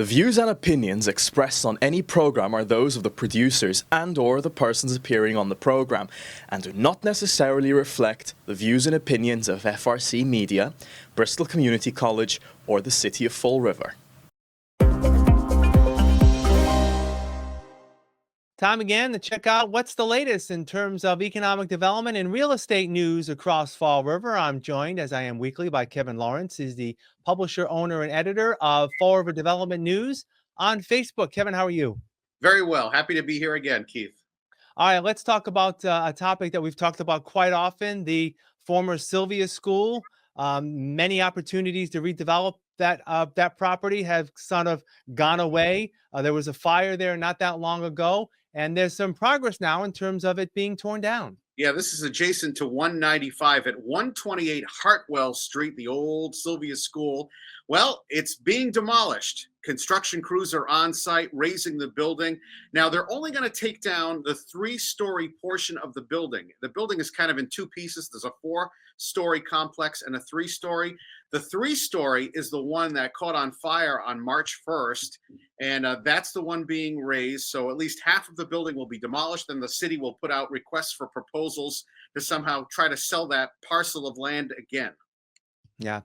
The views and opinions expressed on any program are those of the producers and/or the persons appearing on the program and do not necessarily reflect the views and opinions of FRC Media, Bristol Community College, or the City of Fall River. Time again to check out what's the latest in terms of economic development and real estate news across Fall River. I'm joined, as I am weekly, by Kevin Lawrence. He's the publisher, owner, and editor of Fall River Development News on Facebook. Kevin, how are you? Very well. Happy to be here again, Keith. All right, let's talk about a topic that we've talked about quite often, the former Silvia School. Many opportunities to redevelop that property have sort of gone away. There was a fire there not that long ago, and there's some progress now in terms of it being torn down. Yeah, this is adjacent to 195 at 128 Hartwell Street, the old Silvia School. Well, it's being demolished. Construction crews are on site raising the building. Now, they're only going to take down the 3-story portion of the building. The building is kind of in 2 pieces. There's a 4-story complex and a 3-story. The 3-story is the one that caught on fire on March 1st, and that's the one being raised. So at least half of the building will be demolished, and the city will put out requests for proposals to somehow try to sell that parcel of land again. Yeah.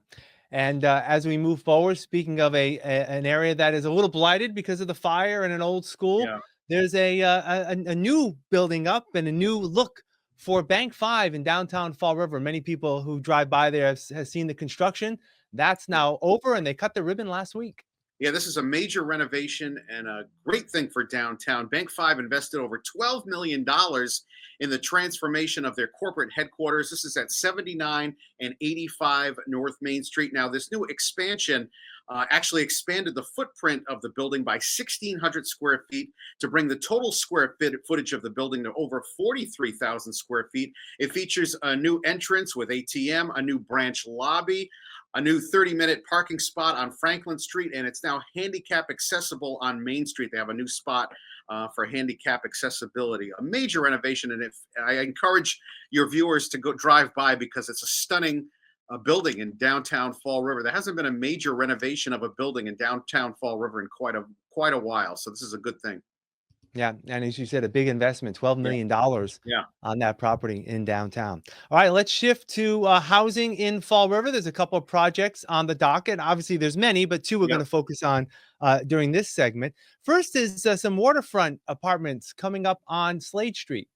And as we move forward, speaking of an area that is a little blighted because of the fire and an old school, Yeah. there's a new building up and a new look for Bank 5 in downtown Fall River. Many people who drive by there have seen the construction. That's now over, and they cut the ribbon last week. Yeah, this is a major renovation and a great thing for downtown. Bank 5 invested over $12 million in the transformation of their corporate headquarters. This is at 79 and 85 North Main Street. Now, this new expansion actually expanded the footprint of the building by 1,600 square feet to bring the total square footage of the building to over 43,000 square feet. It features a new entrance with ATM, a new branch lobby, a new 30-minute parking spot on Franklin Street, and it's now handicap accessible on Main Street. They have a new spot for handicap accessibility. A major renovation, and I encourage your viewers to go drive by because it's a stunning building in downtown Fall River. There hasn't been a major renovation of a building in downtown Fall River in quite a while, so this is a good thing. Yeah, and as you said, a big investment, $12 million Yeah. on that property in downtown. All right, let's shift to housing in Fall River. There's a couple of projects on the docket. Obviously, there's many, but 2 we're going to focus on during this segment. First is some waterfront apartments coming up on Slade Street.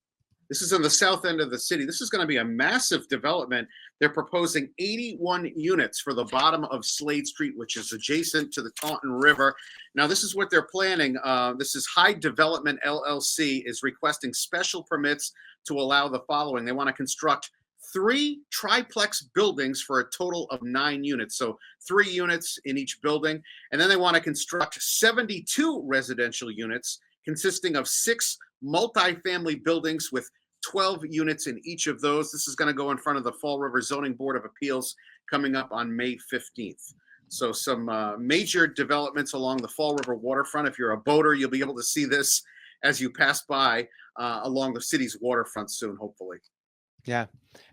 This is in the south end of the city. This is going to be a massive development. They're proposing 81 units for the bottom of Slade Street, which is adjacent to the Taunton River. Now, this is what they're planning. This is High Development LLC is requesting special permits to allow the following. They want to construct 3 triplex buildings for a total of 9 units. So 3 units in each building. And then they want to construct 72 residential units consisting of 6 multifamily buildings with 12 units in each of those. This is going to go in front of the Fall River Zoning Board of Appeals coming up on May 15th. So some major developments along the Fall River waterfront. If you're a boater, you'll be able to see this as you pass by along the city's waterfront soon, hopefully. Yeah.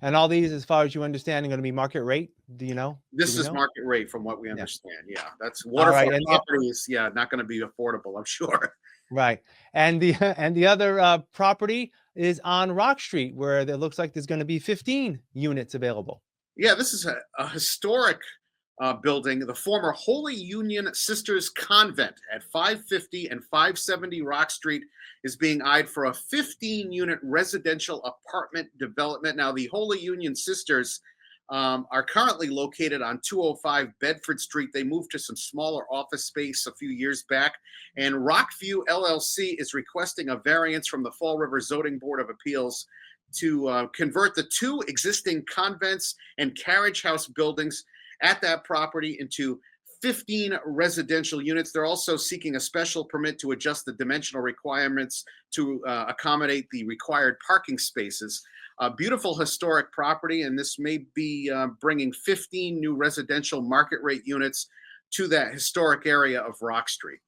And all these, as far as you understand, are going to be market rate. Do you know? This is market rate from what we understand. Yeah, that's waterfront properties. Yeah, not going to be affordable, I'm sure. Right. And the other property is on Rock Street, where it looks like there's going to be 15 units available. Yeah, this is a historic building. The former Holy Union Sisters Convent at 550 and 570 Rock Street is being eyed for a 15-unit residential apartment development. Now, the Holy Union Sisters are currently located on 205 Bedford Street. They moved to some smaller office space a few years back. And Rockview LLC is requesting a variance from the Fall River Zoning Board of Appeals to convert the 2 existing convents and carriage house buildings at that property into 15 residential units. They're also seeking a special permit to adjust the dimensional requirements to accommodate the required parking spaces. A beautiful historic property, and this may be bringing 15 new residential market rate units to that historic area of Rock Street.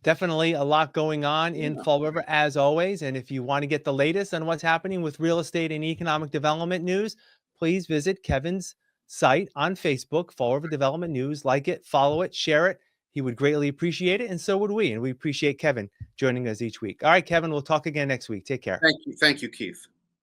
Definitely a lot going on in Fall River, as always. And if you want to get the latest on what's happening with real estate and economic development news, please visit Kevin's site on Facebook, Fall River Development News. Like it, follow it, share it. he would greatly appreciate it, and so would we. And we appreciate Kevin joining us each week. All right, Kevin, we'll talk again next week. Take care. Thank you, Keith.